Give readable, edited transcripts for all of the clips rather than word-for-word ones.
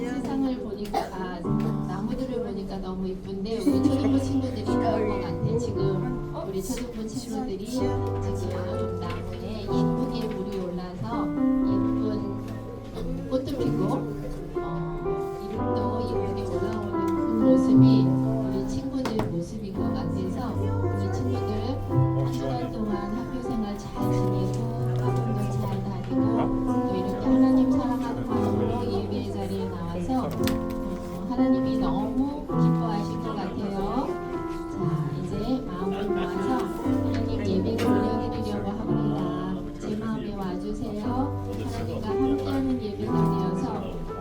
세상을 보니까 나무들을 보니까 너무 이쁜데 우리 초등부 친구들이 그런 것 같아. 지금 우리 초등부 친구들이 지금 나무에 예쁘게 물이 올라서 예쁜 꽃도 피고 이름도 예쁘게 올라오는 그 모습이 우리 친구들 모습인 것 같아서 우리 친구들 한 주간 동안 학교 생활 잘 지내고 학원도 잘 다니고 또 이렇게 하나님 사랑하는 마음으로 예배 자리에 나와서 하나님이 너무 기뻐하실 것 같아요. 자, 이제 마음을 모아서 하나님 예배를 올려드리려고 합니다. 제 마음에 와주세요. 하나님과 함께하는 예배가 되어서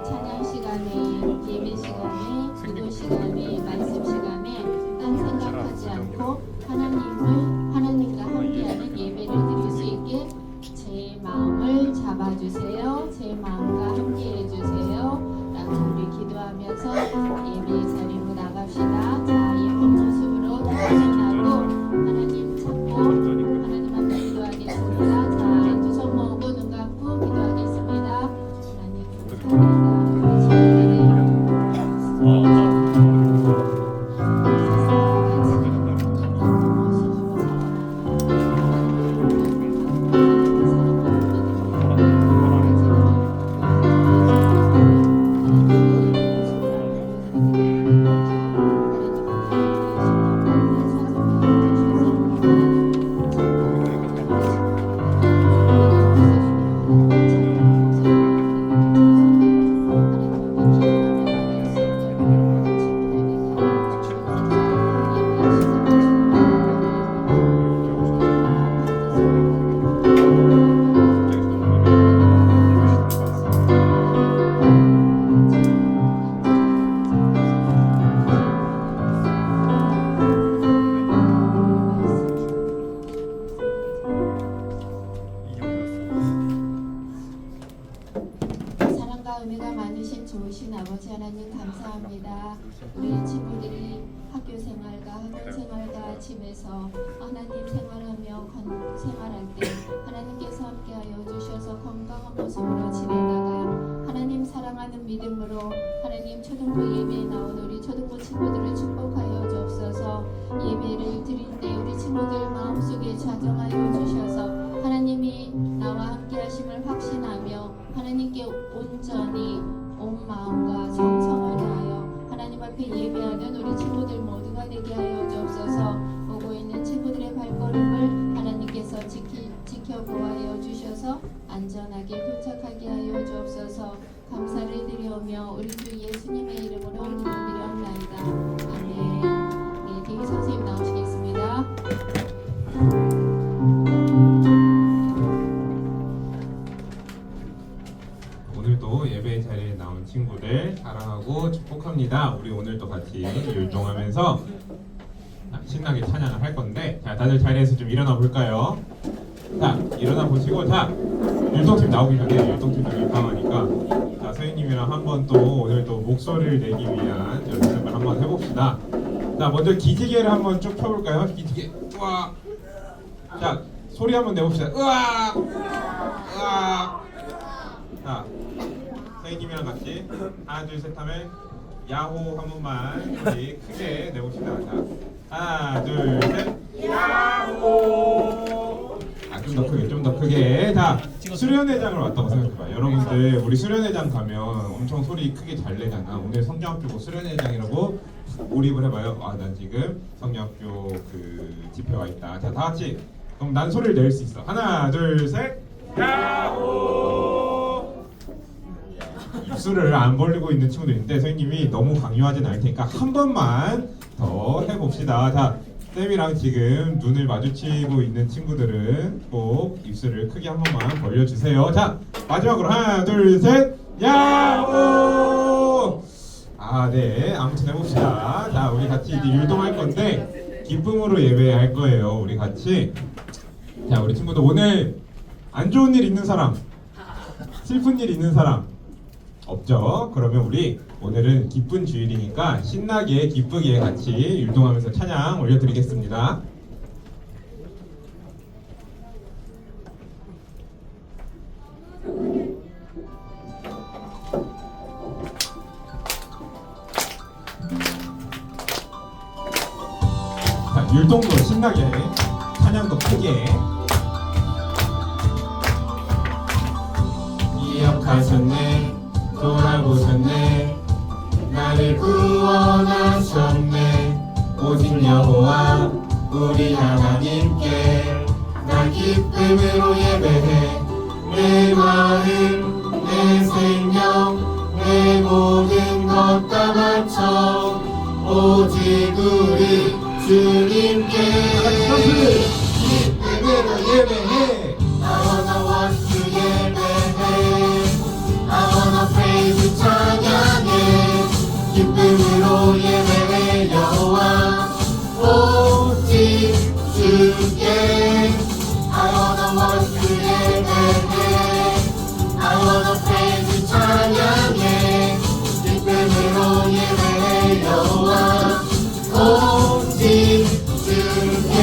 찬양 시간에, 예배 시간에, 기도 시간에, 말씀 시간에 딴 생각하지 않고 하나님과 함께하는 예배를 드릴 수 있게 제 마음을 잡아주세요. 제 마음과 함께 해주세요. 라고 우리 기도하면서 예배 자리로 나갑시다. 자, 예쁜 모습으로 나가고 하나님 찾고 하나님 앞에 기도하겠습니다. 자, 두 손 모으고 눈 감고 기도하겠습니다. 하나님 감사합니다. 우리 친구들의 사랑과 은혜가 많으신 좋으신 아버지 하나님 감사합니다. 우리 친구들이 학교 생활과 학원 생활과 집에서 하나님 생활하며 생활할 때 하나님께서 함께하여 주셔서 건강한 모습으로 지내다가 하나님 사랑하는 믿음으로 하나님 초등부 예배에 나온 우리 초등부 친구들을 축복하여 주옵소서. 예배를 드릴 때 우리 친구들 마음속에 좌정하여 주셔서 하나님이 나와 함께 하심을 확신하며 하나님께 온전히 온 마음과 정성을 다하여 하나님 앞에 예배하는 우리 친구들 모두가 되게 하여 주옵소서. 오고 있는 친구들의 발걸음을 하나님께서 지켜보아여 주셔서 안전하게 도착하게 하여 주옵소서. 감사를 드리오며 우리 주 예수님의 이름으로 기도드리옵나이다. 아멘. 네, 대기 선생님 나오시겠습니다. 오늘도 예배 자리에 나온 친구들 사랑하고 축복합니다. 우리 오늘도 같이 율동하면서 신나게 찬양을 할 건데, 자, 다들 자리에서 좀 일어나 볼까요? 자, 일어나 보시고, 자, 율동팀 나오기 전에 율동팀도 민감하니까 자, 선생님이랑 한번 또 오늘 또 목소리를 내기 위한 연습을 한번 해봅시다. 자, 먼저 기지개를 한번 쭉 펴볼까요? 기지개, 우와. 자, 소리 한번 내봅시다. 으악, 으악. 자, 선생님이랑 같이 하나 둘 셋 하면 야호 한 번만 우리 크게 내봅시다. 자, 하나 둘 셋 야호. 좀 더 크게, 좀 더 크게. 자, 수련회장을 왔다고 생각해봐. 여러분들 우리 수련회장 가면 엄청 소리 크게 잘 내잖아. 오늘 성경학교 수련회장이라고 몰입을 해봐요. 아, 난 지금 성경학교 그 집회 와 있다. 자, 다 같이. 그럼 난 소리를 낼 수 있어. 하나 둘 셋 야호. 입술을 안 벌리고 있는 친구들인데 선생님이 너무 강요하진 않을 테니까 한 번만 더 해봅시다. 자, 쌤이랑 지금 눈을 마주치고 있는 친구들은 꼭 입술을 크게 한 번만 벌려주세요. 자, 마지막으로 하나 둘 셋 야호. 아, 네, 아무튼 해봅시다. 자, 우리 같이 이제 율동할 건데 기쁨으로 예배할 거예요. 우리 같이. 자, 우리 친구들 오늘 안 좋은 일 있는 사람, 슬픈 일 있는 사람 없죠? 그러면 우리 오늘은 기쁜 주일이니까 신나게 기쁘게 같이 율동하면서 찬양 올려드리겠습니다. 율동도 신나게, 찬양도 크게. 기억하셨네, 돌아보셨네, 나를 구원하셨네. 오직 여호와 우리 하나님께 나 기쁨으로 예배해. 내 마음, 내 생명, 내 모든 것 다 바쳐 오직 우리 주님께 기쁨으로 예배해. I wanna worship 예배해. I wanna praise 찬양해. 기쁨으로 예배해 여호와 오직 주께. I wanna worship 예배해. I wanna praise 찬양해. 기쁨으로 예배해 여호와 오직 주께.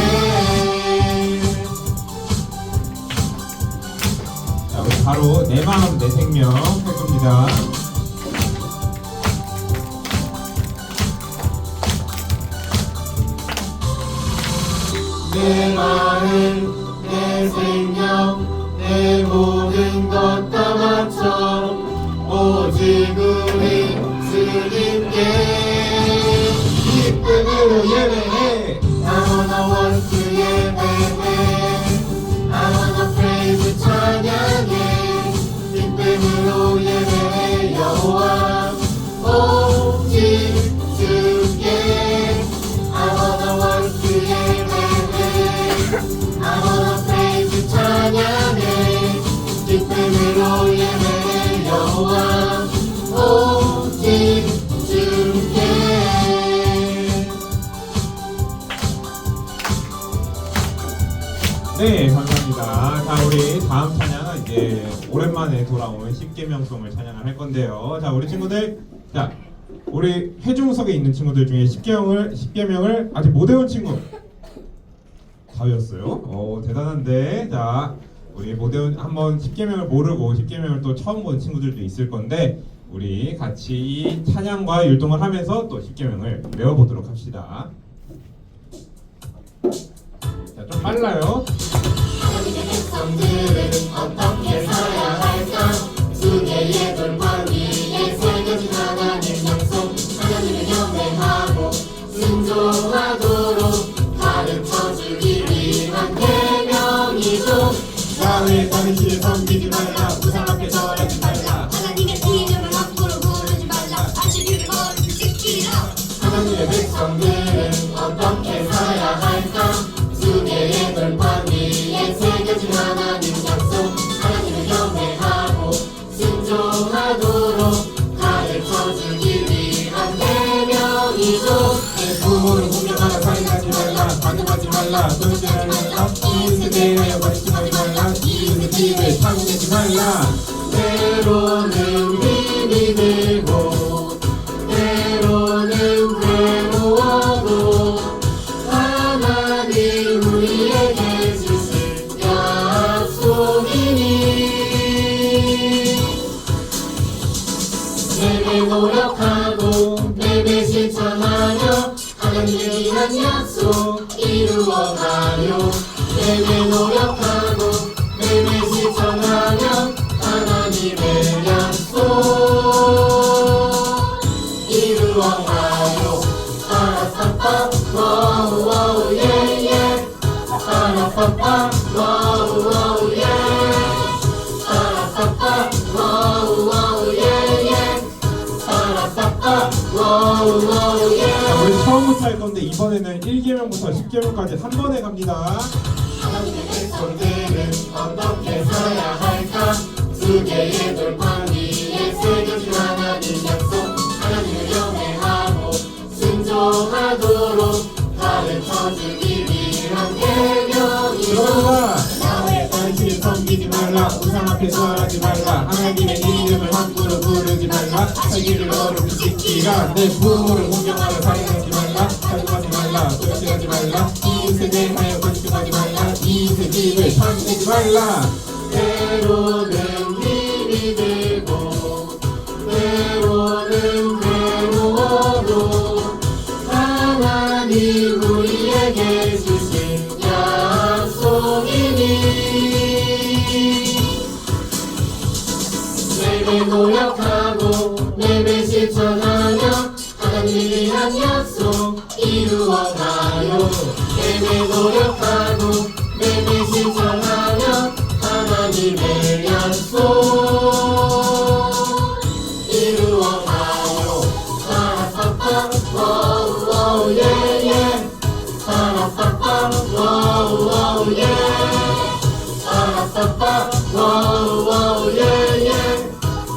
자, 우리 바로 내 마음 내 생명 할 겁니다. 내 마음, 내 생명, 내 모든 것 다 바쳐 오직 우리 주님께 기쁨으로 예배해. I wanna worship 예배해. I wanna praise 찬양해. 기쁨으로 예배해 여호와 오직 주께. I wanna worship 예배해. I wanna praise 찬양해. 기쁨으로 예배해 여호와 오직 주께. 네, 감사합니다. 자, 우리 다음 찬양은 이제 오랜만에 돌아온 십계명송을 찬양을 할 건데요. 자, 우리 친구들, 자, 우리 회중석에 있는 친구들 중에 십계명을 아직 못 외운 친구 다 외웠어요. 오, 대단한데. 자, 우리 못 외운 한번 십계명을 모르고 십계명을 또 처음 본 친구들도 있을 건데 우리 같이 이 찬양과 율동을 하면서 또 십계명을 외워보도록 합시다. 자, 좀 빨라요. 하나님의 백성들은 어떻게 살아야 할까? 두 개의 돌판 위에 새겨진 하나님 약속, 하나님을 경배하고 순종하도록 가르쳐주기 위한 계명이죠. 나의 당신을 섬기지 말라. 우상 앞에 절하지 말라. 하나님의 이름을 함부로 부르지 말라. 안식일을 거룩히 지키라. 하나님의 백성들은 어떻게 살아야 할까? 두 개의 돌판 위에 새겨진 하나님 약속, 하나님을 경배하고 순종하도록 가르쳐주기 위한 계명이죠. 내 부모를 공경하라. 살인하지 말라. 반응하지 말라. 도둑질하지 말라. 이웃을 대하여 거짓말하지 말라. 이웃의 집을 파괴하지 말라. 때로는 힘이 들고 때로는 괴로워도 하나님 우리에게 주신 약속이니 매일 노력하고 매일 실천하며 하나님의 귀한 약속 이루어가요. 매일 노력하고 매일 실천하며 하나님의 약속 이루어가요. 빠라빠빠 와우 와우 예예. 빠라빠빠 와우 와우 예. 빠라빠빠 와우 와우 예예. 빠라빠빠 와우 와우 예. 자, 우리 처음부터 할 건데 이번에는 1계명부터 10계명까지 한 번에 갑니다. 하나님의 백성들은 어떻게 살아야 할까? 두 개의 돌판 위에 새겨진 하나님 약속, 하나님을 경외하고 순종하도록 가르쳐주기 위한 계명이로 나의 당신을 섬기지 말라. 우상 앞에 절하지 말라. 하나님의 이름을 함부로 부르지 말라. 살기를 거룩히 지키라. 내 부모를 공경하라. 살인하지 말라. 살인하지 말라. 도둑질하지 말라. 이웃에 대하여 거짓말하지 말라. 이웃의 집을 파괴하지 말라. 때로는 힘이 들고 때로는 괴로워도 하나님 우리에게 우리를 위한 약속 이루어가요 매일 노력하고 매일 실천하며 하나님의 약속 이루어가요 빠라빠빠 워우 예예 빠라빠빠 워우 예 빠라빠빠 워우 예예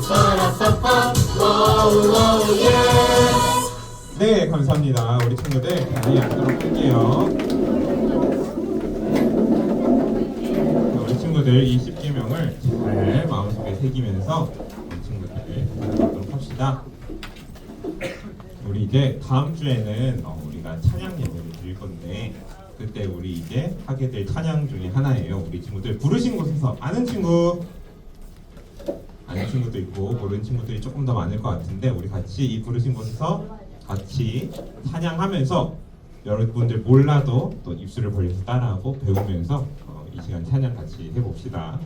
빠라빠빠 워우 예 네, 감사합니다. 우리 친구들 자리에 앉도록 할게요. 우리 친구들 이 10계명을 잘 마음속에 새기면서 우리 친구들 받아보도록 합시다. 우리 이제 다음 주에는 우리가 찬양 예배를 드릴 건데 그때 우리 이제 하게 될 찬양 중에 하나예요. 우리 친구들 부르신 곳에서 아는 친구도 있고 모르는 친구들이 조금 더 많을 것 같은데 우리 같이 이 부르신 곳에서 같이 찬양하면서 여러분들 몰라도 또 입술을 벌려서 따라하고 배우면서 이 시간 찬양 같이 해봅시다.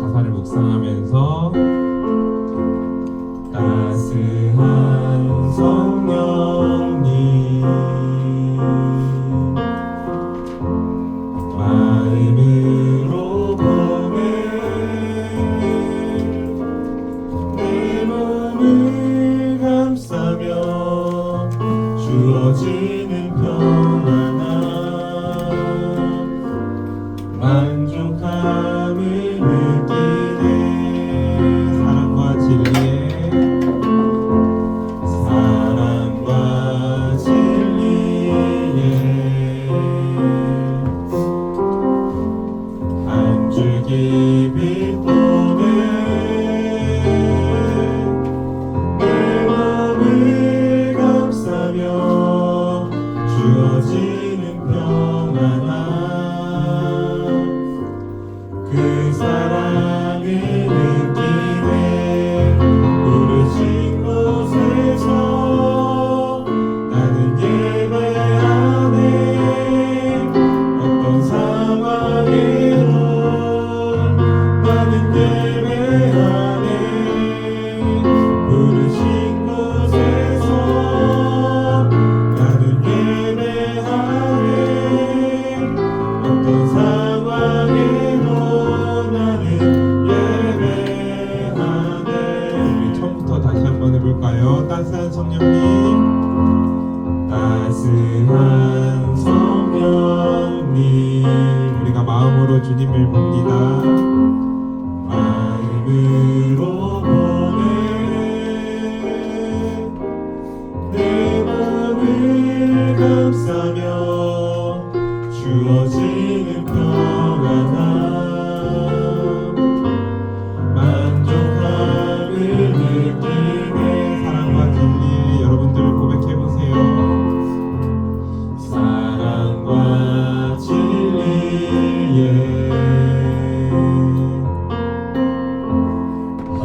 가사를 묵상하면서 따스한 성령님 마음으로 보내 내 몸을 감싸며 주어지는 평안함 만족함을 느끼네 사랑과 진리에 한 줄기 빛보내 내 몸을 감싸며 주어지는 평안함 그 사랑을 느끼네 부르신 곳에서 나는 예배하네 어떤 상황에도 나는 예배하네 부르신 곳에서 나는 예배하네 어떤 상황에도 나는 예배하네 우리 처음부터 다시 한번 해볼까요? 따스한 성령님 따스한 성령님 우리가 마음으로 주님을 봅니다 마음으로 보내 내 마음을 감싸며 주어지는 평안함 만족함을 느끼네 사랑과 진리 여러분들 고백해보세요 사랑과 진리에 한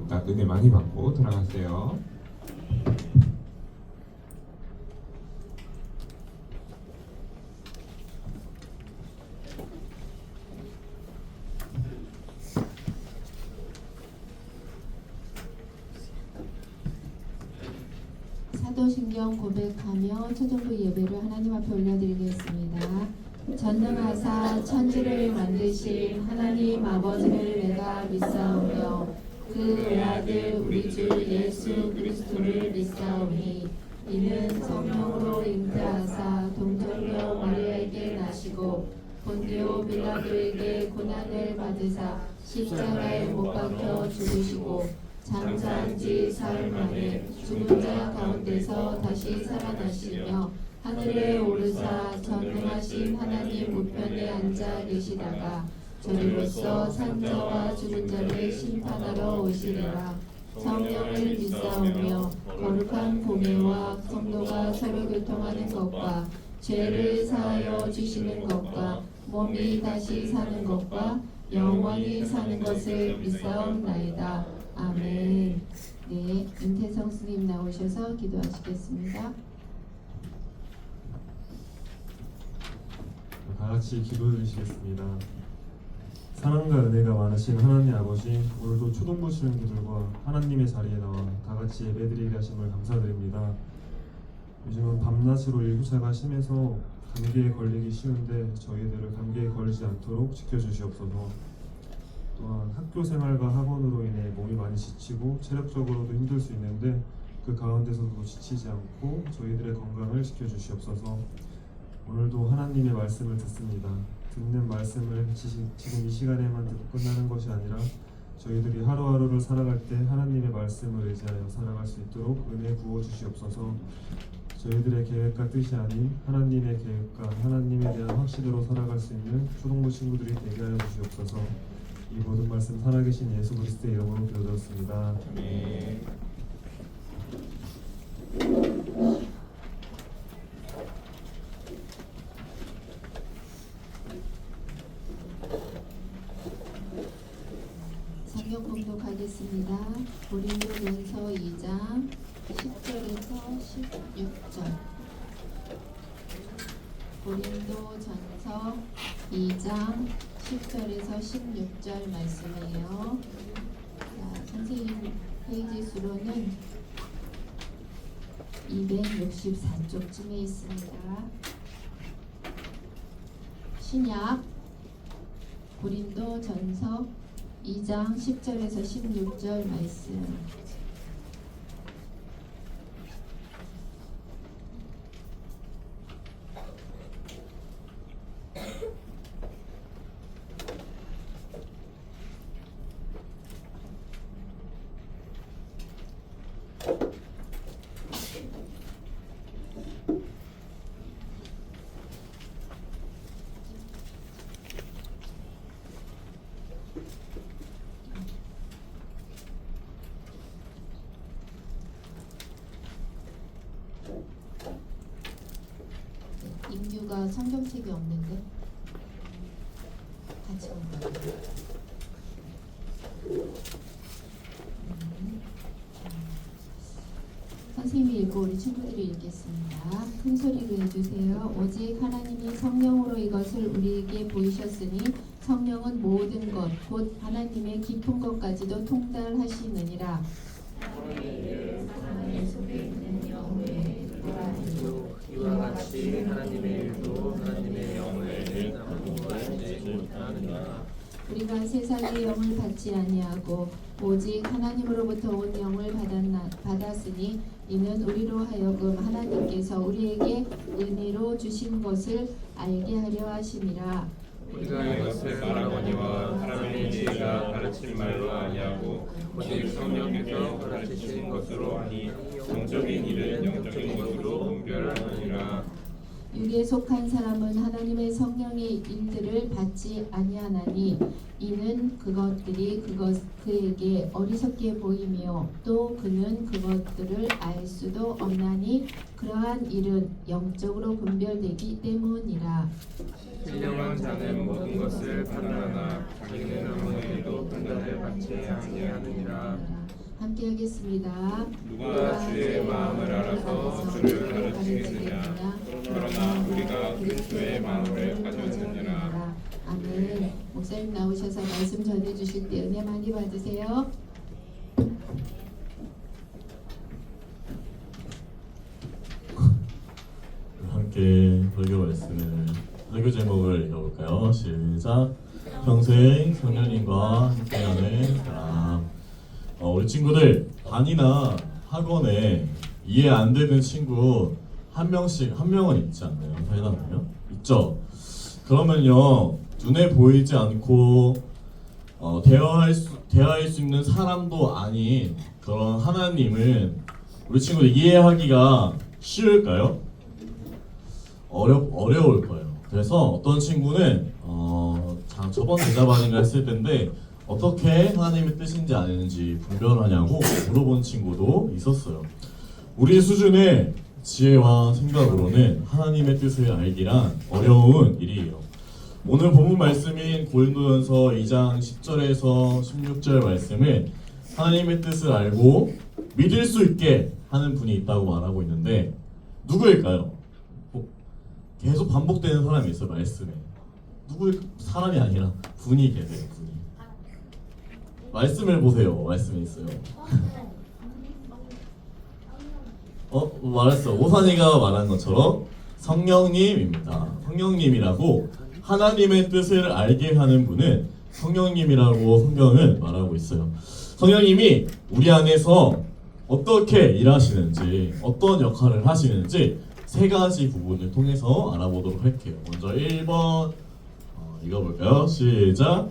뚝딱 은혜 많이 받고 들어가세요. 사도신경 고백하며 초등부 예배를 하나님 앞에 올려드리겠습니다. 전능하사 천지를 만드신 하나님 아버지를 내가 믿사오며 그 외아들 우리 주 예수 그리스도를 믿사오니 이는 성령으로 잉태하사 동정녀 마리아에게 나시고 본디오 빌라도에게 고난을 받으사 십자가에 못 박혀 죽으시고 장사한 지 사흘 만에 죽은 자 가운데서 다시 살아나시며 하늘에 오르사 전능하신 하나님 우편에 앉아 계시다가 저리로서 산자와 죽은 자를 심판하러 오시리라. 성령을 믿사오며 거룩한 공예와 성도가 서로 교통하는 것과 죄를 사하여 주시는 것과 몸이 다시 사는 것과 영원히 사는 것을 믿사옵나이다. 아멘. 네, 윤태성 스님 나오셔서 기도하시겠습니다. 다 같이 기도해 주시겠습니다. 사랑과 은혜가 많으신 하나님 아버지, 오늘도 초등부 친구들과 하나님의 자리에 나와 다 같이 예배드리게 하심을 감사드립니다. 요즘은 밤낮으로 일교차가 심해서 감기에 걸리기 쉬운데 저희들을 감기에 걸리지 않도록 지켜주시옵소서. 또한 학교 생활과 학원으로 인해 몸이 많이 지치고 체력적으로도 힘들 수 있는데 그 가운데서도 지치지 않고 저희들의 건강을 지켜주시옵소서. 오늘도 하나님의 말씀을 듣습니다. 듣는 말씀을 지금 이 시간에만 듣고 끝나는 것이 아니라 저희들이 하루하루를 살아갈 때 하나님의 말씀을 의지하여 살아갈 수 있도록 은혜 부어 주시옵소서. 저희들의 계획과 뜻이 아닌 하나님의 계획과 하나님에 대한 확신으로 살아갈 수 있는 초등부 친구들이 되게 하여 주시옵소서. 이 모든 말씀 살아계신 예수 그리스도의 이름으로 기도드렸습니다. 아멘. 성경 공독하겠습니다. 고린도전서 2장 10절에서 16절. 고린도전서 2장 10절에서 16절 말씀이에요. 자, 선생님 페이지 수로는 264쪽쯤에 있습니다. 신약 고린도전서 2장 10절에서 16절 말씀. 인규가 성경책이 없는데 같이 온 거예요. 선생님이 읽고 우리 친구들이 읽겠습니다. 큰 소리로 해주세요. 오직 하나님이 성령으로 이것을 우리에게 보이셨으니 성령은 모든 것 곧 하나님의 깊은 것까지도 통달하시느니라. 이와 같이 하나님의 일도 하나님의 영을 내지 못하느니라. 우리가 세상의 영을 받지 아니하고 오직 하나님으로부터 온 영을 받았으니 이는 우리로 하여금 하나님께서 우리에게 은혜로 주신 것을 알게 하려 하심이라. 우리가 이것을 말하거니와 사람의 지혜가 가르친 말로 아니하고 오직 성령께서 가르치신 것으로 하니 영적인 일은 영적인 것으로 분별하느니라. 육에 속한 사람은 하나님의 성령의 일들을 받지 아니하나니 이는 그것들이 그에게 어리석게 보이며 또 그는 그것들을 알 수도 없나니 그러한 일은 영적으로 분별되기 때문이라. 신령한 자는 모든 것을 판단하나 자기는 아무 일도 판단을 받지 아니하느니라. 함께 하겠습니다. 누가 주의 마음을 알아서 주를 가르치겠느냐 그러나 우리가 그리스도의 마음을 가졌느니라. 아멘. 목사님 나오셔서 말씀 전해주실 때 은혜 많이 받으세요. 함께 설교 말씀을 설교 제목을 읽어볼까요? 시작. 평생 성령님과 함께하는 사람. 우리 친구들 반이나 학원에 이해 안 되는 친구 한 명은 있지 않나요? 살다보면 있죠. 그러면요 눈에 보이지 않고 대화할 수 있는 사람도 아닌 그런 하나님은 우리 친구들 이해하기가 쉬울까요? 어려울 거예요. 그래서 어떤 친구는 저번 대답 아닌가 했을 텐데 어떻게 하나님의 뜻인지 아는지 분별하냐고 물어본 친구도 있었어요. 우리 수준의 지혜와 생각으로는 하나님의 뜻을 알기란 어려운 일이에요. 오늘 본문 말씀인 고린도전서 2장 10절에서 16절 말씀은 하나님의 뜻을 알고 믿을 수 있게 하는 분이 있다고 말하고 있는데 누구일까요? 계속 반복되는 사람이 있어요. 말씀에 사람이 아니라 분이 계세요. 분이. 말씀을 보세요. 말씀에 있어요. 말했어. 오산이가 말한 것처럼 성령님입니다. 성령님이라고 하나님의 뜻을 알게 하는 분은 성령님이라고 성경은 말하고 있어요. 성령님이 우리 안에서 어떻게 일하시는지, 어떤 역할을 하시는지 세 가지 부분을 통해서 알아보도록 할게요. 먼저 1번 읽어볼까요? 시작.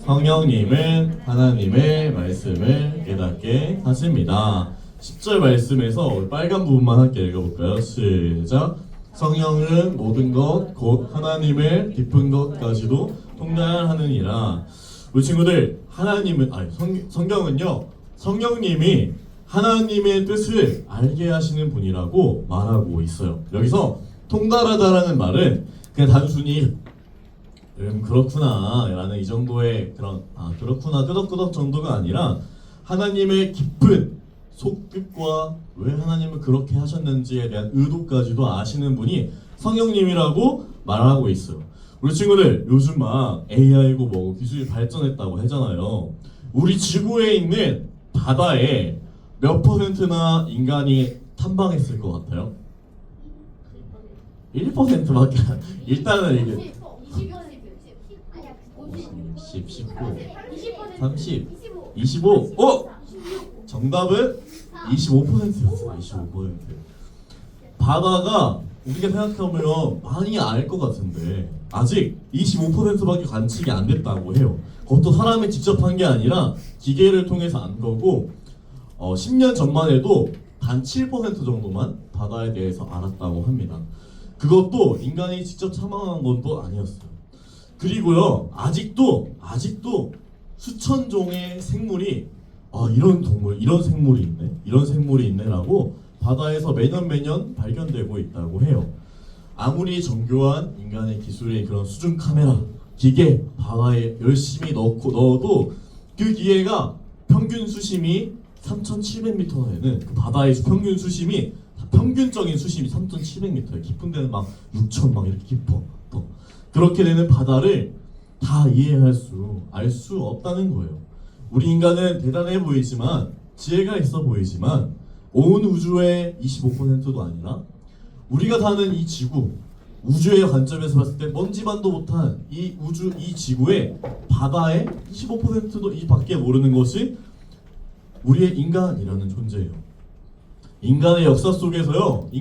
성령님은 하나님의 말씀을 깨닫게 하십니다. 10절 말씀에서 빨간 부분만 함께 읽어볼까요? 시작. 성령은 모든 것 곧 하나님의 깊은 것까지도 통달하느니라. 우리 친구들 성경은요 성령님이 하나님의 뜻을 알게 하시는 분이라고 말하고 있어요. 여기서 통달하다라는 말은 그냥 단순히 그렇구나 라는 이 정도의 그런 그렇구나 끄덕끄덕 정도가 아니라 하나님의 깊은 속뜻과 왜 하나님은 그렇게 하셨는지에 대한 의도까지도 아시는 분이 성령님이라고 말하고 있어요. 우리 친구들 요즘 막 AI고 뭐고 기술이 발전했다고 하잖아요. 우리 지구에 있는 바다에 몇 %나 인간이 탐방했을 것 같아요? 1%밖에 일단은 이게 10, 19, 30, 25. 정답은 25%였어요. 25%. 바다가 우리가 생각하면 많이 알 것 같은데 아직 25%밖에 관측이 안 됐다고 해요. 그것도 사람이 직접 한 게 아니라 기계를 통해서 안 거고 10년 전만 해도 단 7% 정도만 바다에 대해서 알았다고 합니다. 그것도 인간이 직접 탐험한 것도 아니었어요. 그리고요 아직도 수천 종의 생물이 이런 동물, 이런 생물이 있네라고 바다에서 매년 발견되고 있다고 해요. 아무리 정교한 인간의 기술의 그런 수중 카메라, 기계 바다에 열심히 넣어도 그 기계가 평균 수심이 3,700m나 되는 그 바다의 평균 수심이 평균적인 수심이 3,700m예요. 깊은 데는 막 6,000 막 이렇게 깊어. 그렇게 되는 바다를 다 알 수 없다는 거예요. 우리 인간은 대단해 보이지만 지혜가 있어 보이지만 온 우주의 25%도 아니라 우리가 사는 이 지구 우주의 관점에서 봤을 때 먼지만도 못한 이 지구의 바다의 25%도 이 밖에 모르는 것이 우리의 인간이라는 존재예요. 인간의 역사 속에서 우리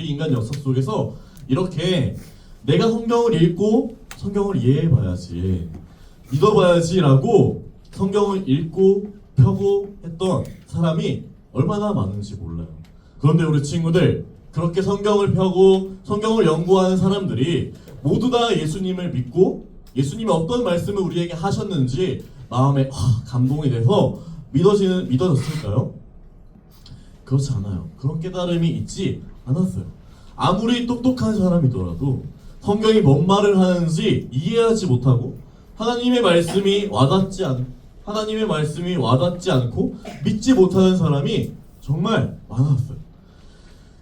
인간 역사 속에서 이렇게 내가 성경을 읽고 성경을 이해해봐야지 믿어봐야지라고 성경을 읽고 펴고 했던 사람이 얼마나 많은지 몰라요. 그런데 우리 친구들 그렇게 성경을 펴고 성경을 연구하는 사람들이 모두 다 예수님을 믿고 예수님이 어떤 말씀을 우리에게 하셨는지 마음에 감동이 돼서 믿어졌을까요? 그렇지 않아요. 그런 깨달음이 있지 않았어요. 아무리 똑똑한 사람이더라도 성경이 뭔 말을 하는지 이해하지 못하고 하나님의 말씀이 와닿지 하나님의 말씀이 와닿지 않고 믿지 못하는 사람이 정말 많았어요.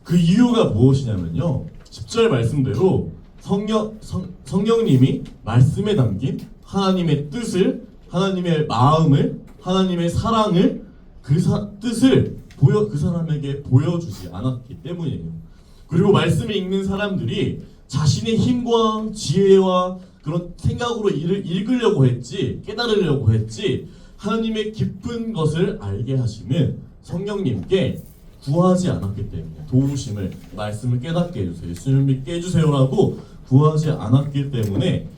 그 이유가 무엇이냐면요, 10절 말씀대로 성령님이 말씀에 담긴 하나님의 뜻을, 하나님의 마음을, 하나님의 사랑을, 뜻을 그 사람에게 보여주지 않았기 때문이에요. 그리고 말씀을 읽는 사람들이 자신의 힘과 지혜와 그런 생각으로 이를 읽으려고 했지, 깨달으려고 했지, 하나님의 깊은 것을 알게 하시는 성령님께 구하지 않았기 때문에, 도우심을, 말씀을 깨닫게 해주세요, 예수님을 믿게 해주세요라고 구하지 않았기 때문에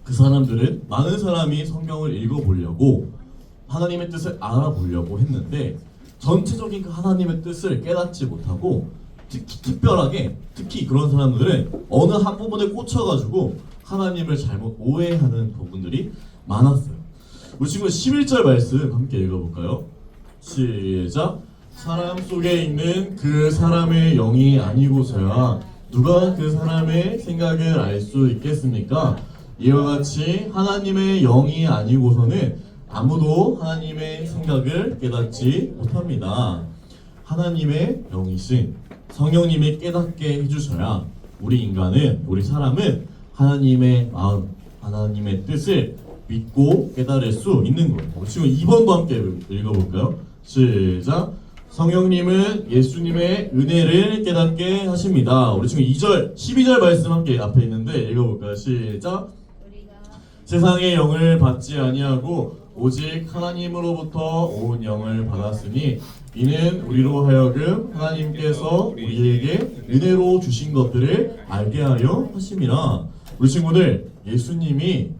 그 사람들은, 많은 사람이 성경을 읽어보려고 하나님의 뜻을 알아보려고 했는데 전체적인 그 하나님의 뜻을 깨닫지 못하고, 특히 그런 사람들은 어느 한 부분에 꽂혀가지고 하나님을 잘못 오해하는 부분들이 많았어요. 우리 친구 11절 말씀 함께 읽어볼까요? 시작. 사람 속에 있는 그 사람의 영이 아니고서야 누가 그 사람의 생각을 알 수 있겠습니까? 이와 같이 하나님의 영이 아니고서는 아무도 하나님의 생각을 깨닫지 못합니다. 하나님의 영이신 성령님이 깨닫게 해주셔야 우리 인간은, 우리 사람은 하나님의 마음, 하나님의 뜻을 믿고 깨달을 수 있는 거예요. 지금 2번도 함께 읽어볼까요? 시작. 성령님은 예수님의 은혜를 깨닫게 하십니다. 우리 지금 12절 말씀 함께 앞에 있는데 읽어볼까요? 시작. 세상의 영을 받지 아니하고 오직 하나님으로부터 온 영을 받았으니 이는 우리로 하여금 하나님께서 우리에게 은혜로 주신 것들을 알게 하려 하심이라. 우리 친구들, 예수님이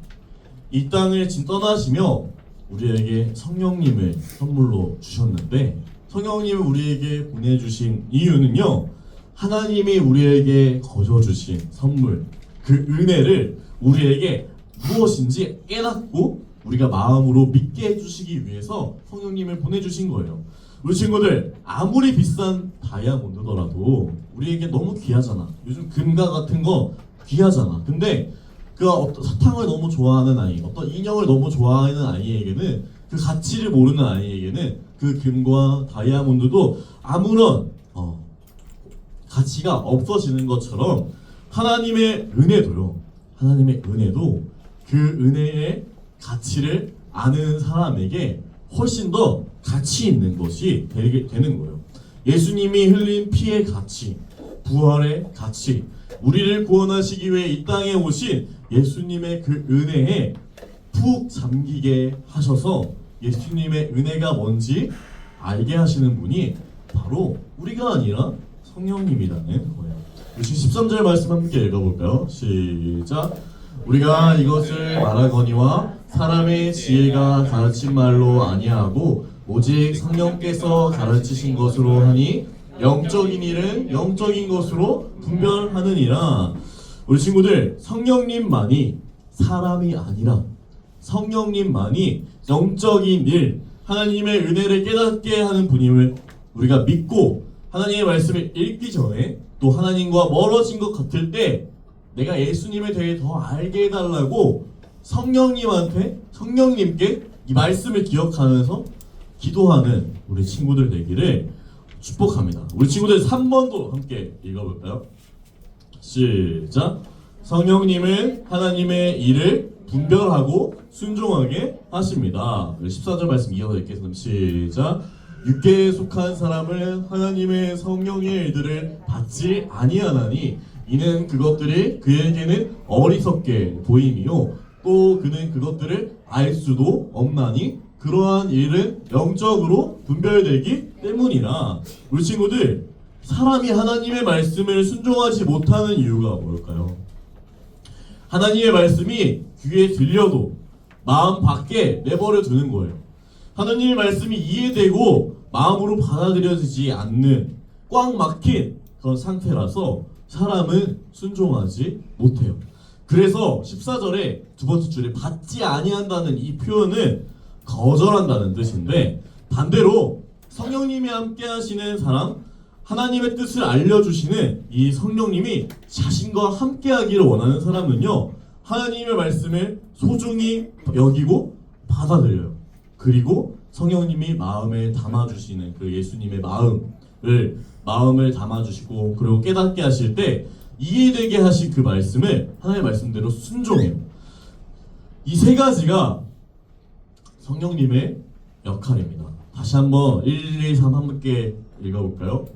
이 땅을 떠나시며 우리에게 성령님을 선물로 주셨는데, 성령님을 우리에게 보내주신 이유는요, 하나님이 우리에게 거저주신 선물, 그 은혜를 우리에게 무엇인지 깨닫고 우리가 마음으로 믿게 해주시기 위해서 성령님을 보내주신 거예요. 우리 친구들, 아무리 비싼 다이아몬드더라도 우리에게 너무 귀하잖아. 요즘 금가 같은 거 귀하잖아. 근데 그 어떤 사탕을 너무 좋아하는 아이, 어떤 인형을 너무 좋아하는 아이에게는, 그 가치를 모르는 아이에게는 그 금과 다이아몬드도 아무런 가치가 없어지는 것처럼 하나님의 은혜도요, 하나님의 은혜도 그 은혜의 가치를 아는 사람에게 훨씬 더 가치 있는 것이 되는 거예요. 예수님이 흘린 피의 가치, 부활의 가치, 우리를 구원하시기 위해 이 땅에 오신 예수님의 그 은혜에 푹 잠기게 하셔서 예수님의 은혜가 뭔지 알게 하시는 분이 바로 우리가 아니라 성령님이라는 거예요. 13절 말씀 함께 읽어볼까요? 시작. 우리가 이것을 말하거니와 사람의 지혜가 가르친 말로 아니하고 오직 성령께서 가르치신 것으로 하니 영적인 일은 영적인 것으로 분별하느니라. 우리 친구들, 성령님만이 사람이 아니라 성령님만이 영적인 일, 하나님의 은혜를 깨닫게 하는 분임을 우리가 믿고, 하나님의 말씀을 읽기 전에 또 하나님과 멀어진 것 같을 때 내가 예수님에 대해 더 알게 해달라고 성령님께 이 말씀을 기억하면서 기도하는 우리 친구들 되기를 축복합니다. 우리 친구들 3번도 함께 읽어볼까요? 시작. 성령님은 하나님의 일을 분별하고 순종하게 하십니다. 14절 말씀 이어서 읽겠습니다. 시작. 육계에 속한 사람은 하나님의 성령의 일들을 받지 아니하나니 이는 그것들이 그에게는 어리석게 보임이요 또 그는 그것들을 알 수도 없나니 그러한 일은 영적으로 분별되기 때문이라. 우리 친구들, 사람이 하나님의 말씀을 순종하지 못하는 이유가 뭘까요? 하나님의 말씀이 귀에 들려도 마음 밖에 내버려 두는 거예요. 하나님의 말씀이 이해되고 마음으로 받아들여지지 않는 꽉 막힌 그런 상태라서 사람은 순종하지 못해요. 그래서 14절에 두 번째 줄에 받지 아니한다는 이 표현은 거절한다는 뜻인데, 반대로 성령님이 함께 하시는 사람, 하나님의 뜻을 알려주시는 이 성령님이 자신과 함께 하기를 원하는 사람은요, 하나님의 말씀을 소중히 여기고 받아들여요. 그리고 성령님이 마음에 담아주시는 그 예수님의 마음을 담아주시고 그리고 깨닫게 하실 때 이해되게 하신 그 말씀을 하나님의 말씀대로 순종해요. 이 세 가지가 성령님의 역할입니다. 다시 한번 1, 2, 3 함께 읽어볼까요?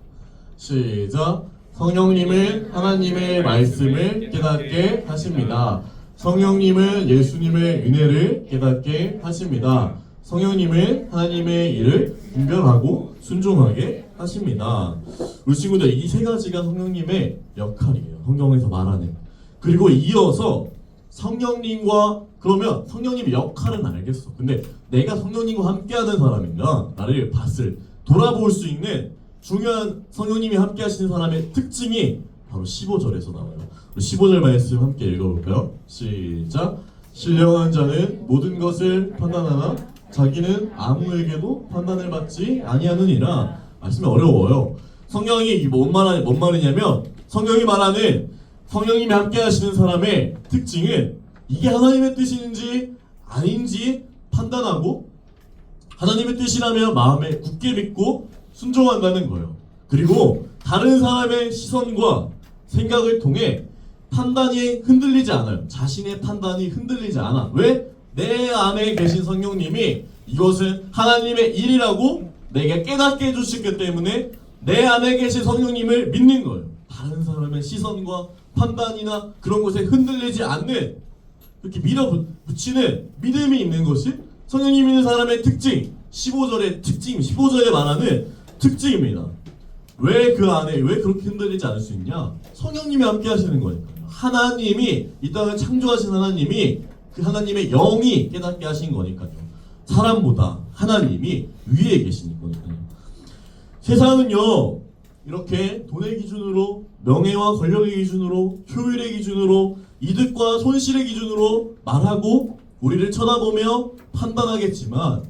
시작. 성령님은 하나님의 말씀을 깨닫게 하십니다. 성령님은 예수님의 은혜를 깨닫게 하십니다. 성령님은 하나님의 일을 분별하고 순종하게 하십니다. 우리 친구들 이 세 가지가 성령님의 역할이에요. 성경에서 말하는. 그리고 이어서 성령님과 그러면 성령님의 역할은 알겠어. 근데 내가 성령님과 함께하는 사람인가? 나를 돌아볼 수 있는 중요한 성령님이 함께하시는 사람의 특징이 바로 15절에서 나와요. 15절 말씀 함께 읽어볼까요? 시작. 신령한 자는 모든 것을 판단하나 자기는 아무에게도 판단을 받지 아니하느니라. 말씀이 어려워요. 성경이 뭔 말이냐면 성경이 말하는 성령님이 함께하시는 사람의 특징은 이게 하나님의 뜻인지 아닌지 판단하고 하나님의 뜻이라면 마음에 굳게 믿고 순종한다는 거예요. 그리고 다른 사람의 시선과 생각을 통해 판단이 흔들리지 않아요. 자신의 판단이 흔들리지 않아. 왜? 내 안에 계신 성령님이 이것은 하나님의 일이라고 내게 깨닫게 해주시기 때문에 내 안에 계신 성령님을 믿는 거예요. 다른 사람의 시선과 판단이나 그런 것에 흔들리지 않는 이렇게 밀어붙이는 믿음이 있는 것이 성령님 있는 사람의 특징 15절에 말하는 특징입니다. 왜 그 안에 왜 그렇게 흔들리지 않을 수 있냐? 성령님이 함께 하시는 거니까요. 하나님이 이 땅을 창조하신 하나님이 그 하나님의 영이 깨닫게 하신 거니까요. 사람보다 하나님이 위에 계시니까요. 세상은요 이렇게 돈의 기준으로 명예와 권력의 기준으로 효율의 기준으로 이득과 손실의 기준으로 말하고 우리를 쳐다보며 판단하겠지만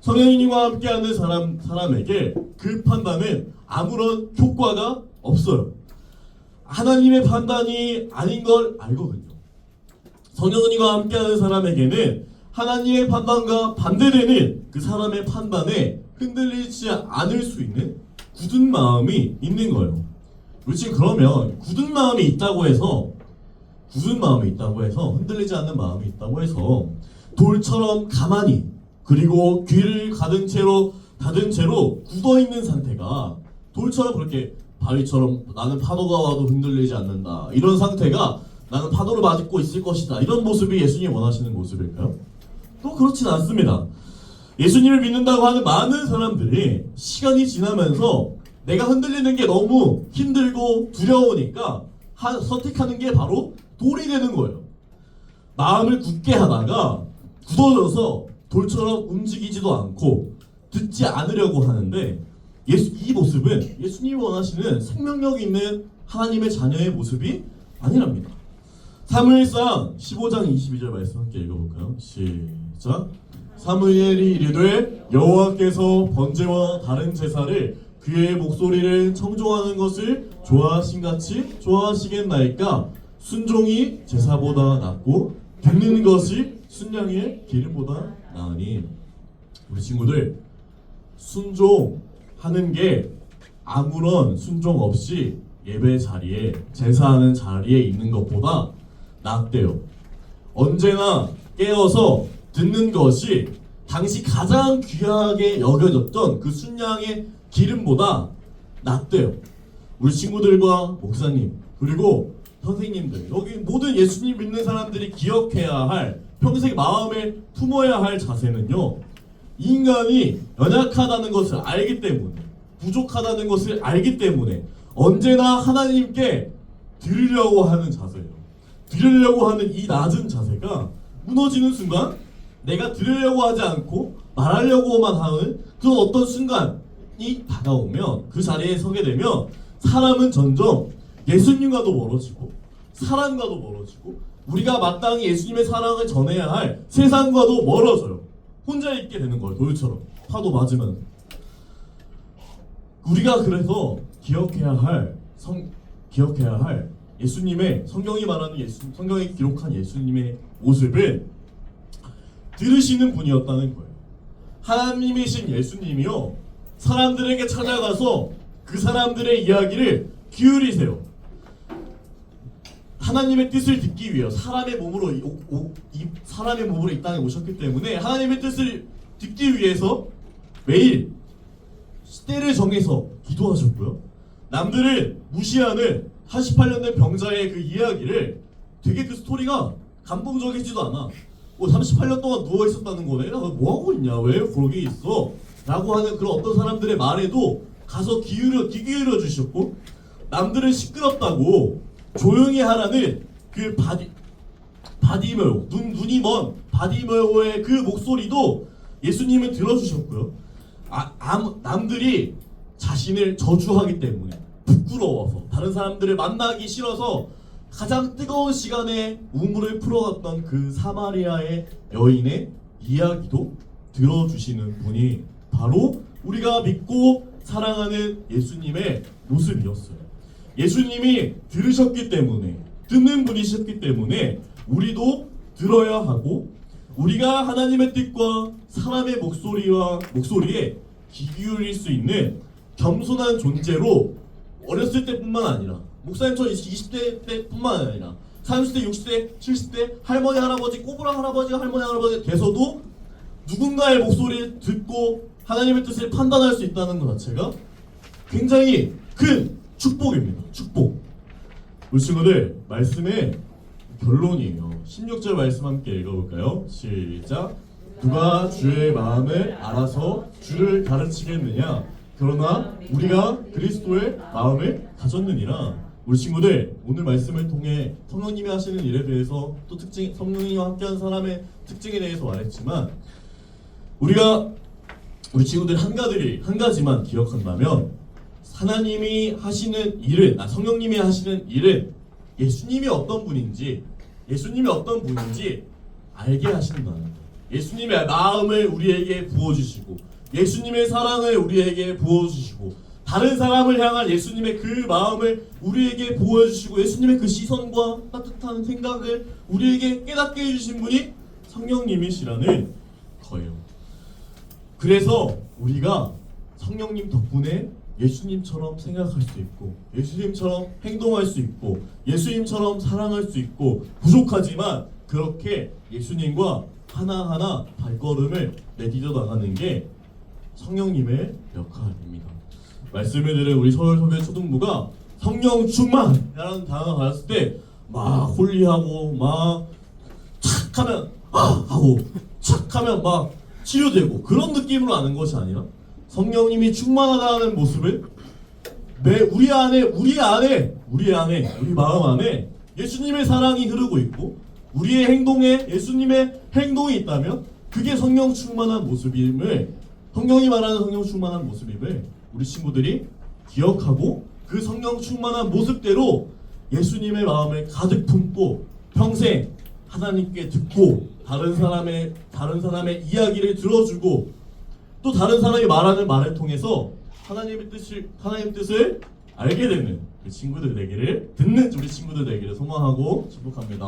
성령님과 함께하는 사람에게 그 판단은 아무런 효과가 없어요. 하나님의 판단이 아닌 걸 알거든요. 성령님과 함께하는 사람에게는 하나님의 판단과 반대되는 그 사람의 판단에 흔들리지 않을 수 있는 굳은 마음이 있는 거예요. 우리 지금 그러면 굳은 마음이 있다고 해서 흔들리지 않는 마음이 있다고 해서 돌처럼 가만히 그리고 귀를 닫은 채로 굳어있는 상태가 돌처럼 그렇게 바위처럼 나는 파도가 와도 흔들리지 않는다 이런 상태가 나는 파도를 맞고 있을 것이다 이런 모습이 예수님이 원하시는 모습일까요? 또 그렇진 않습니다. 예수님을 믿는다고 하는 많은 사람들이 시간이 지나면서 내가 흔들리는 게 너무 힘들고 두려우니까 선택하는 게 바로 돌이 되는 거예요. 마음을 굳게 하다가 굳어져서 돌처럼 움직이지도 않고 듣지 않으려고 하는데 이 모습은 예수님이 원하시는 생명력 있는 하나님의 자녀의 모습이 아니랍니다. 사무엘상 15장 22절 말씀 함께 읽어볼까요? 시작. 사무엘이 이르되 여호와께서 번제와 다른 제사를 그의 목소리를 청종하는 것을 좋아하신같이 좋아하시겠나이까 순종이 제사보다 낫고 듣는 것이 순양의 기름보다 나으니. 우리 친구들 순종하는 게 아무런 순종 없이 예배 자리에 제사하는 자리에 있는 것보다 낫대요. 언제나 깨어서 듣는 것이 당시 가장 귀하게 여겨졌던 그 순양의 기름보다 낫대요. 우리 친구들과 목사님 그리고 선생님들 여기 모든 예수님 믿는 사람들이 기억해야 할 평생 마음에 품어야 할 자세는요, 인간이 연약하다는 것을 알기 때문에 부족하다는 것을 알기 때문에 언제나 하나님께 드리려고 하는 자세예요. 드리려고 하는 이 낮은 자세가 무너지는 순간 내가 드리려고 하지 않고 말하려고만 하는 그 어떤 순간이 다가오면 그 자리에 서게 되면 사람은 점점 예수님과도 멀어지고 사람과도 멀어지고 우리가 마땅히 예수님의 사랑을 전해야 할 세상과도 멀어져요. 혼자 있게 되는 거예요. 돌처럼 파도 맞으면. 우리가 그래서 기억해야 할 예수님의 성경이 말하는 성경에 기록한 예수님의 모습은 들으시는 분이었다는 거예요. 하나님이신 예수님이요 사람들에게 찾아가서 그 사람들의 이야기를 기울이세요. 하나님의 뜻을 듣기 위해 사람의 몸으로 사람의 몸으로 이 땅에 오셨기 때문에 하나님의 뜻을 듣기 위해서 매일 때를 정해서 기도하셨고요. 남들을 무시하는 48년 된 병자의 그 이야기를 되게 그 스토리가 감동적이지도 않아. 38년 동안 누워 있었다는 거네. 너 뭐 하고 있냐? 왜 거기 있어? 라고 하는 그런 어떤 사람들의 말에도 가서 귀 기울여 주셨고, 남들은 시끄럽다고 조용히 하라는 그 바디메오 눈이 먼 바디메오의 그 목소리도 예수님은 들어주셨고요. 남들이 자신을 저주하기 때문에 부끄러워서 다른 사람들을 만나기 싫어서 가장 뜨거운 시간에 우물을 풀어갔던 그 사마리아의 여인의 이야기도 들어주시는 분이 바로 우리가 믿고 사랑하는 예수님의 모습이었어요. 예수님이 들으셨기 때문에, 듣는 분이셨기 때문에 우리도 들어야 하고, 우리가 하나님의 뜻과 사람의 목소리에 귀 기울일 수 있는 겸손한 존재로 어렸을 때뿐만 아니라 목사님처럼 20대 때뿐만 아니라 30대, 60대, 70대 할머니, 할아버지, 꼬부랑 할아버지가 할머니, 할아버지 돼서도 누군가의 목소리를 듣고 하나님의 뜻을 판단할 수 있다는 것 자체가 굉장히 큰 축복입니다. 축복. 우리 친구들 말씀의 결론이에요. 16절 말씀 함께 읽어볼까요? 시작. 누가 주의 마음을 알아서 주를 가르치겠느냐? 그러나 우리가 그리스도의 마음을 가졌느니라. 우리 친구들 오늘 말씀을 통해 성령님이 하시는 일에 대해서 또 성령님과 함께하는 사람의 특징에 대해서 말했지만, 우리 친구들 한 가지만 기억한다면 하나님이 하시는 일은, 성령님이 하시는 일은 예수님이 어떤 분인지 알게 하신다는 거예요. 예수님의 마음을 우리에게 부어주시고, 예수님의 사랑을 우리에게 부어주시고, 다른 사람을 향한 예수님의 그 마음을 우리에게 보여주시고, 예수님의 그 시선과 따뜻한 생각을 우리에게 깨닫게 해주신 분이 성령님이시라는 거예요. 그래서 우리가 성령님 덕분에 예수님처럼 생각할 수 있고, 예수님처럼 행동할 수 있고, 예수님처럼 사랑할 수 있고, 부족하지만 그렇게 예수님과 하나하나 발걸음을 내디뎌 나가는 게 성령님의 역할입니다. 말씀을 들은 우리 서울서교 초등부가 성령 충만이라는 단어가 받았을 때 막 홀리하고 막 착하면 하고 착하면 막 치료되고 그런 느낌으로 아는 것이 아니라, 성령님이 충만하다는 모습을 우리 마음 안에 예수님의 사랑이 흐르고 있고, 우리의 행동에 예수님의 행동이 있다면 그게 성령 충만한 모습임을, 성령이 말하는 성령 충만한 모습임을 우리 친구들이 기억하고 그 성령 충만한 모습대로 예수님의 마음을 가득 품고 평생 하나님께 듣고 다른 사람의 이야기를 들어주고, 또 다른 사람이 말하는 말을 통해서 하나님 뜻을 알게 되는 그 친구들 되기를, 듣는 우리 친구들 되기를 소망하고 축복합니다.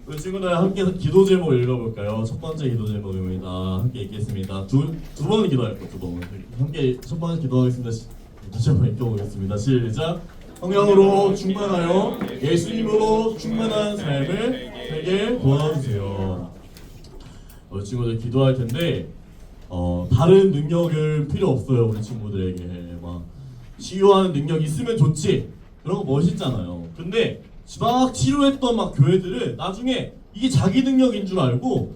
우리 친구들 함께 기도 제목 읽어볼까요? 첫 번째 기도 제목입니다. 함께 읽겠습니다. 두 번 기도할 거예요. 두 번. 함께 첫 번째 기도하겠습니다. 다시 한번 읽어보겠습니다. 시작. 성령으로 충만하여 예수님으로 충만한 삶을 살게 도와주세요. 우리 친구들 기도할 텐데 다른 능력은 필요 없어요. 우리 친구들에게 막 치유하는 능력이 있으면 좋지, 그런 거 멋있잖아요. 근데 막 치료했던 막 교회들은 나중에 이게 자기 능력인 줄 알고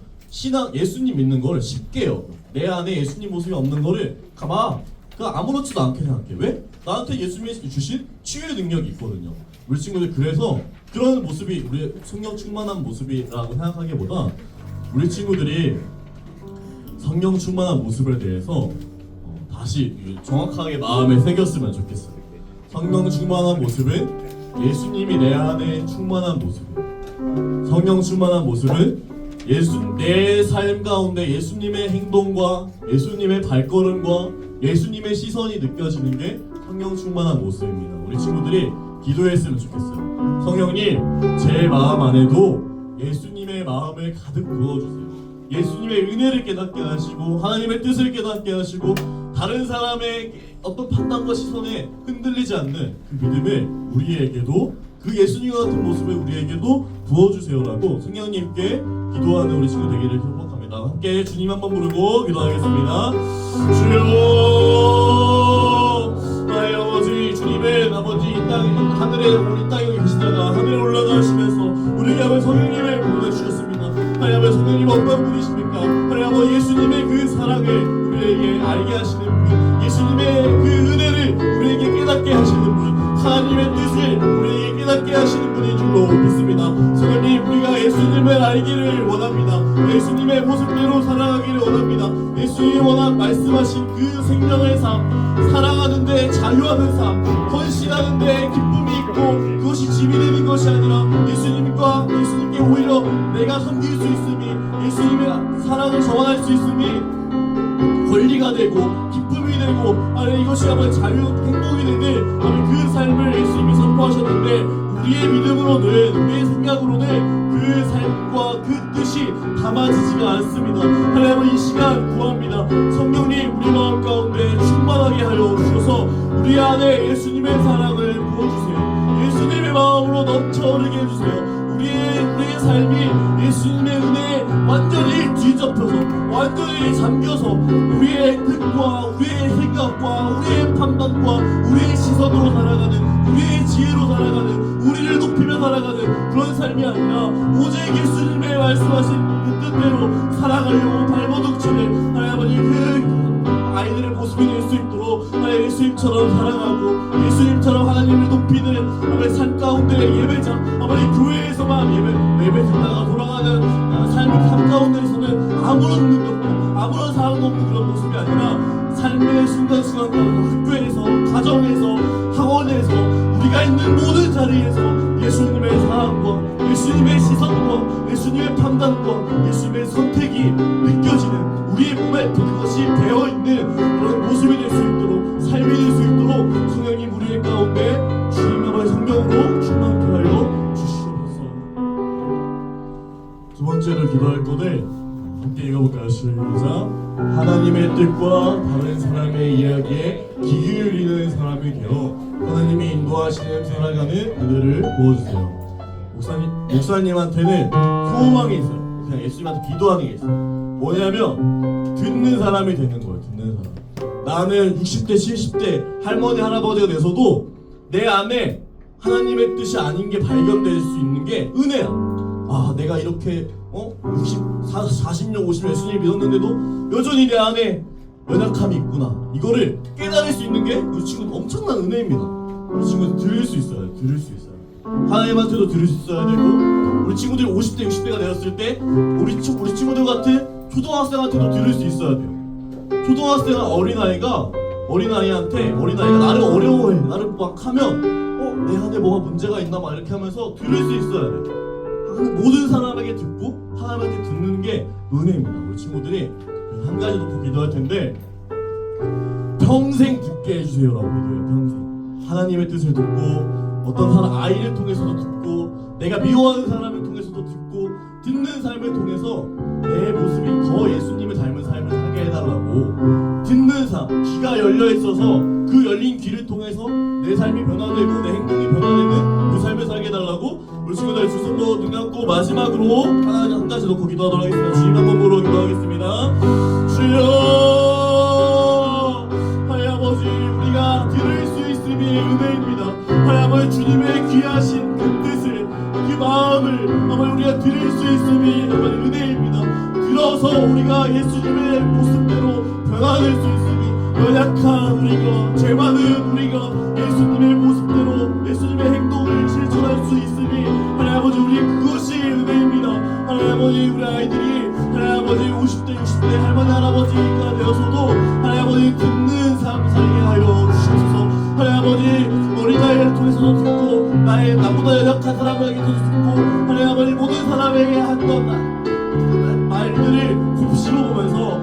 예수님 믿는 거를 쉽게 해요. 내 안에 예수님 모습이 없는 거를 아무렇지도 않게 생각해. 왜? 나한테 예수님이 주신 치유의 능력이 있거든요. 우리 친구들 그래서 그런 모습이 우리 성령 충만한 모습이라고 생각하기보다, 우리 친구들이 성령 충만한 모습에 대해서 다시 정확하게 마음에 새겼으면 좋겠어요. 성령 충만한 모습은 예수님이 내 안에 충만한 모습이에요. 성령 충만한 모습은 내 삶 가운데 예수님의 행동과 예수님의 발걸음과 예수님의 시선이 느껴지는 게 성령 충만한 모습입니다. 우리 친구들이 기도했으면 좋겠어요. 성령님, 제 마음 안에도 예수님의 마음을 가득 부어주세요. 예수님의 은혜를 깨닫게 하시고 하나님의 뜻을 깨닫게 하시고 다른 사람의 어떤 판단과 시선에 흔들리지 않는 그 믿음을 우리에게도 그 예수님과 같은 모습을 우리에게도 부어주세요라고 성령님께 기도하는 우리 친구 되기를 축복합니다. 함께 주님 한번 부르고 기도하겠습니다. 주여 나의 아버지 주님은 아버지 이 땅 하늘에 우리 땅에 계시다가 하늘에 올라가시면서 우리에게 아버지 성령님을 보내주셨습니다. 하나님 아버지 성령님 어떤 분이십니까? 하나님 아버지 예수님의 그 사랑을 우리에게 알게 하시는 분, 예수님의 그 은혜를 우리에게 깨닫게 하시는 분, 하나님의 뜻을 우리에게 깨닫게 하시는 분인 줄로 믿습니다. 성령님 우리가 예수님을 알기를 원합니다. 예수님의 모습대로 살아가기를 원합니다. 예수님이 워낙 말씀하신 그 생명의 삶, 사랑하는데 자유하는 삶, 헌신하는데 기쁨이 있고 그것이 짐이 되는 것이 아니라 예수님께 오히려 내가 섬길 수 있음이, 예수님의 사랑을 전할 수 있음이 권리가 되고 기쁨이 되고 이것이 아마 자유 행복이 되는 그 삶을 예수님이 선포하셨는데 우리의 믿음으로는 우리의 생각으로는 그 삶과 그 뜻이 담아지지가 않습니다. 하나님 이 시간 구합니다. 성령님 우리 마음 가운데 충만하게 하여 주셔서 우리 안에 예수님의 사랑을 부어주세요. 예수님의 마음으로 넘쳐 흐르게 해주세요. 우리의 삶이 예수님의 은혜에 완전히 뒤덮여서 완전히 잠겨서 우리의 뜻과 우리의 생각과 우리의 판단과 우리의 시선으로 살아가는, 우리의 지혜로 살아가는, 우리를 높이며 살아가는 그런 삶이 아니라 오직 예수님의 말씀하신 그 뜻대로 살아가려고 발버둥치는 하나님 아버지 그 아이들의 모습이 될 수 있도록 예수님처럼 살아가고 예수님처럼 하나님을 높이는 아버지 삶 가운데 예배장, 아버지 교회에서만 예배 듣다가 돌아가는 삶의 삶 가운데에서는 아무런 능력도 아무런 사랑도 없는 그런 모습이 아니라 삶의 순간순간 가운데 학교에서, 가정에서, 학원에서 우리가 있는 모든 자리에서 예수님의 사랑과 예수님의 시선과 예수님의 판단과 예수님의 선택이 느껴지는 우리의 몸에 그것이 되어있는 그런 모습이 될 수 있도록, 삶이 될 수 있도록 성령님 우리의 가운데 주님 아버지 성령으로 충만케 하여 주시옵소서. 두 번째로 기도할 것을 함께 읽어볼까요? 시작. 하나님의 뜻과 다른 사람의 이야기에 귀 기울이는 사람이 되어 하나님이 인도하시는 살아가는 은혜를 부어주세요. 목사님한테는 소망이 있어요. 그냥 예수님한테 기도하는 게 있어요. 뭐냐면 듣는 사람이 되는 거예요. 듣는 사람. 나는 60대 70대 할머니 할아버지가 돼서도 내 안에 하나님의 뜻이 아닌 게 발견될 수 있는 게 은혜야. 아 내가 이렇게 40년 50년 예수님을 믿었는데도 여전히 내 안에 연약함이 있구나. 이거를 깨달을 수 있는 게 우리 친구는 엄청난 은혜입니다. 우리 친구는 들을 수 있어요. 하나님한테도 들을 수 있어야 되고 우리 친구들이 50대 60대가 되었을 때 우리 친구들 같은 초등학생한테도 들을 수 있어야 돼요. 초등학생은 어린아이가 나를 어려워해, 나를 막 하면 내 안에 뭐가 문제가 있나 막 이렇게 하면서 들을 수 있어야 돼. 모든 사람에게 듣고 하나님한테 듣는 게 은혜입니다. 우리 친구들이 한 가지 놓고 기도할 텐데 평생 듣게 해주세요라고 기도해요. 평생 하나님의 뜻을 듣고 어떤 사람 아이를 통해서도 듣고 내가 미워하는 사람을 통해서도 듣고 듣는 삶을 통해서 내 모습이 더 예수님을 닮은 삶을 살게 해달라고. 듣는 삶, 귀가 열려 있어서 그 열린 귀를 통해서 내 삶이 변화되고 내 행동이 변화되는 그 삶을 살게 해달라고. 우리 친구들 두 손도 눈 감고 마지막으로 한 가지 놓고 기도하도록 하겠습니다. 주님 한번 보러 기도하겠습니다. 주여 하나님 아버지 우리가 들을 수 있음이 은혜입니다. 하나님 아버지 주님의 귀하신 그 뜻을 그 마음을 아버지 우리가 들을 수 있음이 아버지 은혜입니다. 들어서 우리가 예수님의 모습대로 변화될 수 있음이 연약한 우리가 죄 많은 우리가 예수님의 모습대로 예수님의 행동을 실천할 수 있음이 하나님 아버지 우리 그것이 은혜입니다. 하나님 아버지 우리 아이들이 하나님 아버지 50대 60대 할머니 할아버지가 되어서도 하나님 아버지 듣는 삶 살게 하여 주시옵소서. 하나님 아버지 어린아이를 통해서도 듣고 나보다 연약한 사람에게도 듣고 하나님 아버지 모든 사람에게 했던 말들을 곱씹어 보면서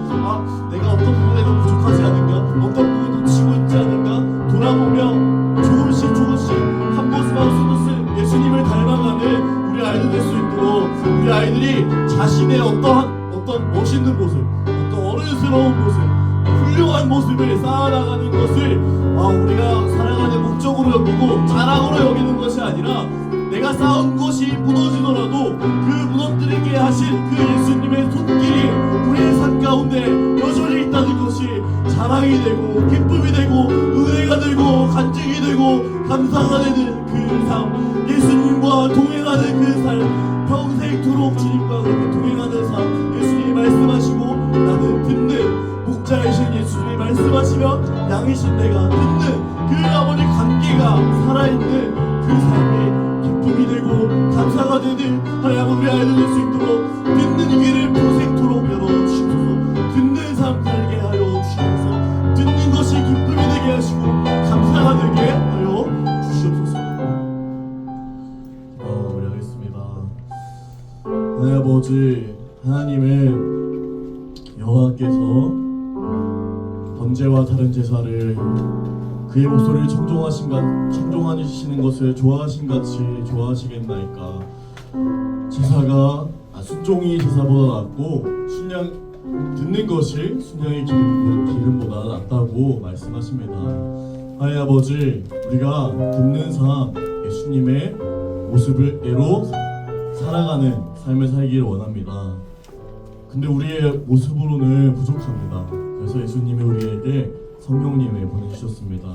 내가 어떤 부분에도 부족하지 않은가, 어떤 부분에 놓치고 있지 않은가 돌아보며 조금씩 한 모습 한 모습 예수님을 닮아가는 우리 아이들 될 수 있도록 우리 아이들이 자신의 어떠한 어떤 멋있는 모습, 어떤 어른스러운 모습, 훌륭한 모습을 쌓아나가는 것을 우리가 살아가는 목적으로 여기고 자랑으로 여기는 것이 아니라 내가 쌓은 것이 무너지더라도 그 무너뜨리게 하신 그 예수님의 손길이 우리의 삶 가운데 여전히 있다는 것이 자랑이 되고 기쁨이 되고 은혜가 되고 간증이 되고 감사가 되는 그 삶, 예수님과 동행하는 그 삶, 평생토록 주님과 그렇게 동행하는 삶, 예수님이 말씀하시고 나는 듣는 목자이신 예수님이 말씀하시면 양이신 내가 듣는 그 아버지 관계가 살아있는 그 삶이 기쁨이 되고 감사가 되는 하나님 우리 아이들 될 수 있도록 듣는 귀를 평생토록 열어주시옵소서. 듣는 삶 살게 하여 주시옵소서. 듣는 것이 기쁨이 되게 하시고 감사가 되게 하여 주시옵소서. 마무리하겠습니다. 하나님 아버지, 하나님은 여호와께서 번제와 다른 제사를 그의 목소리를 청종하시는 것을 좋아하신 같이 좋아하시겠나이까. 제사가 순종이 제사보다 낫고 순양 듣는 것이 순양의 기름보다 낫다고 말씀하십니다. 하나님 아버지, 우리가 듣는 삶, 예수님의 모습을 애로 살아가는 삶을 살기를 원합니다. 근데 우리의 모습으로는 부족합니다. 그래서 예수님이 우리에게 성령님을 보내주셨습니다.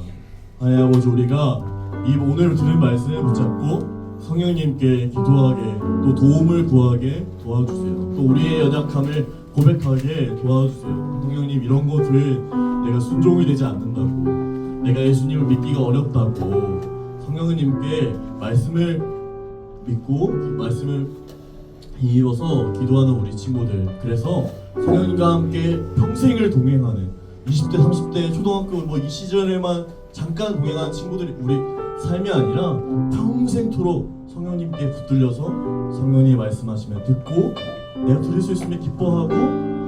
하나님 아버지, 우리가 이 오늘 들은 말씀을 붙잡고 성령님께 기도하게, 또 도움을 구하게 도와주세요. 또 우리의 연약함을 고백하게 도와주세요. 성령님, 이런 것들 내가 순종이 되지 않는다고, 내가 예수님을 믿기가 어렵다고 성령님께 말씀을 믿고 말씀을 힘입어서 기도하는 우리 친구들, 그래서 성령님과 함께 평생을 동행하는 20대, 30대, 초등학교 이 시절에만 잠깐 동행하는 친구들이 우리 삶이 아니라 평생토록 성령님께 붙들려서 성령님이 말씀하시면 듣고 내가 들을 수 있으면 기뻐하고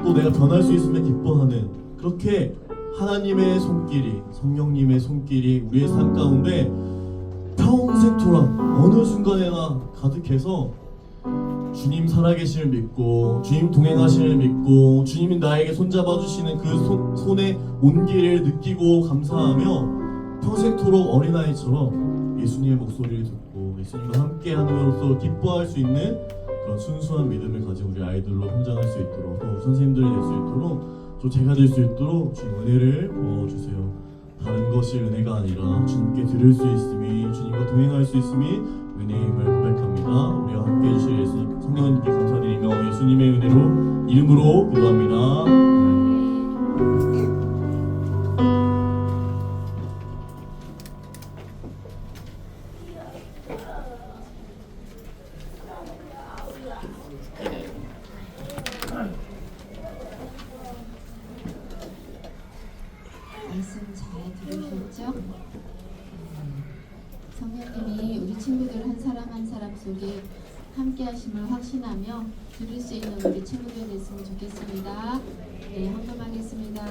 또 내가 변할 수 있으면 기뻐하는, 그렇게 하나님의 손길이, 성령님의 손길이 우리의 삶 가운데 평생토록 어느 순간에나 가득해서 주님 살아계심을 믿고 주님 동행하심을 믿고 주님이 나에게 손잡아 주시는 그 손의 온기를 느끼고 감사하며 평생토록 어린아이처럼 예수님의 목소리를 듣고 예수님과 함께함으로써 기뻐할 수 있는 그런 순수한 믿음을 가진 우리 아이들로 성장할 수 있도록, 또 선생님들이 될 수 있도록, 또 제가 될 수 있도록 주님 은혜를 부어주세요. 다른 것이 은혜가 아니라 주님께 들을 수 있음이, 주님과 동행할 수 있음이 은혜임을 고백합니다. 우리와 함께 해주실 예수 성령님께 감사드리며 예수님의 은혜로 이름으로 기도합니다. 말씀 잘 들으셨죠? 성령님이 우리 친구들 한 사람 한 사람 속에 함께 하심을 확신하며 들을 수 있는 우리 친구들 됐으면 좋겠습니다. 네, 헌금하겠습니다.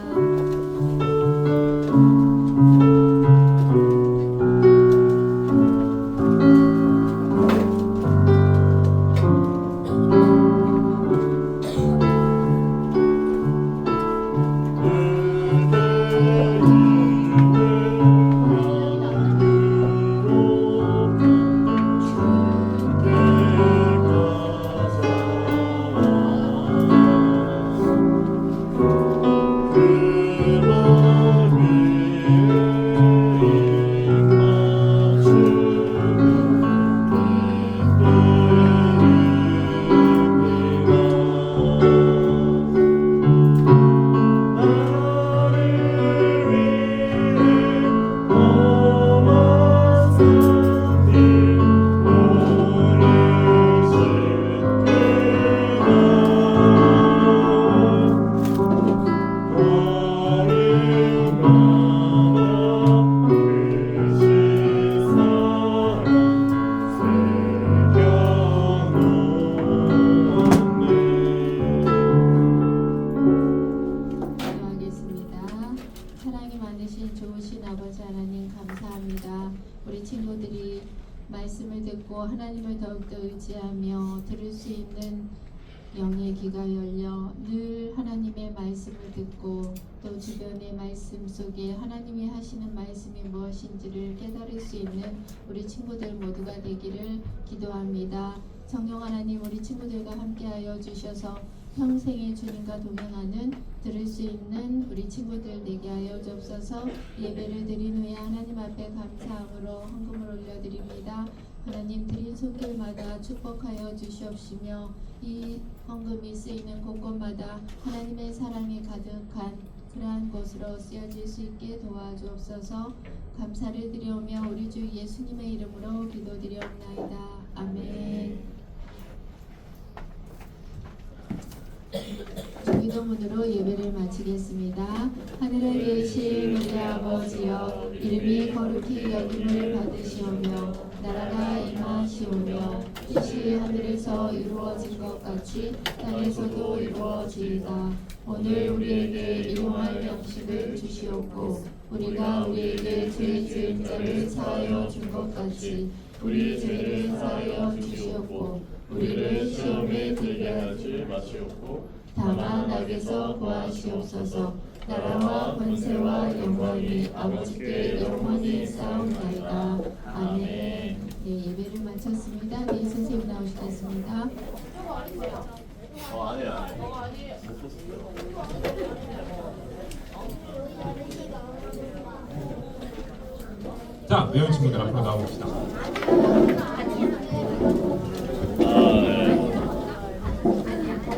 말씀을 듣고 하나님을 더욱더 의지하며 들을 수 있는 영의 귀가 열려 늘 하나님의 말씀을 듣고 또 주변의 말씀 속에 하나님이 하시는 말씀이 무엇인지를 깨달을 수 있는 우리 친구들 모두가 되기를 기도합니다. 성령 하나님 우리 친구들과 함께하여 주셔서 평생의 주님과 동행하는 들을 수 있는 우리 친구들 되게 하여 주옵소서. 예배를 드린 후에 하나님 앞에 감사함으로 헌금을 올려드립니다. 하나님 드린 손길마다 축복하여 주시옵시며 이 헌금이 쓰이는 곳곳마다 하나님의 사랑이 가득한 그러한 곳으로 쓰여질 수 있게 도와주옵소서. 감사를 드리오며 우리 주 예수님의 이름으로 기도드리옵나이다. 아멘. 주기도문으로 예배를 마치겠습니다. 하늘에 계신 우리 아버지여, 이름이 거룩히 여김을 받으시오며 나라가 임하시오며 뜻이 하늘에서 이루어진 것 같이 땅에서도 이루어지이다. 오늘 우리에게 일용할 양식을 주시옵고 우리가 우리에게 죄 지은 자를 사하여 준 것 같이 우리 죄를 사하여 주시옵고 우리를 시험에 들게 하지 마시옵고 다만 악에서 구하시옵소서. 나라와 권세와 영광이 아버지께 영원히 싸움나이다. 아멘. 네, 예배를 마쳤습니다. 네, 선생님 나오시겠습니다. 아니야. 자, 외운 친구들 앞으로 나와봅시다. 아, 네.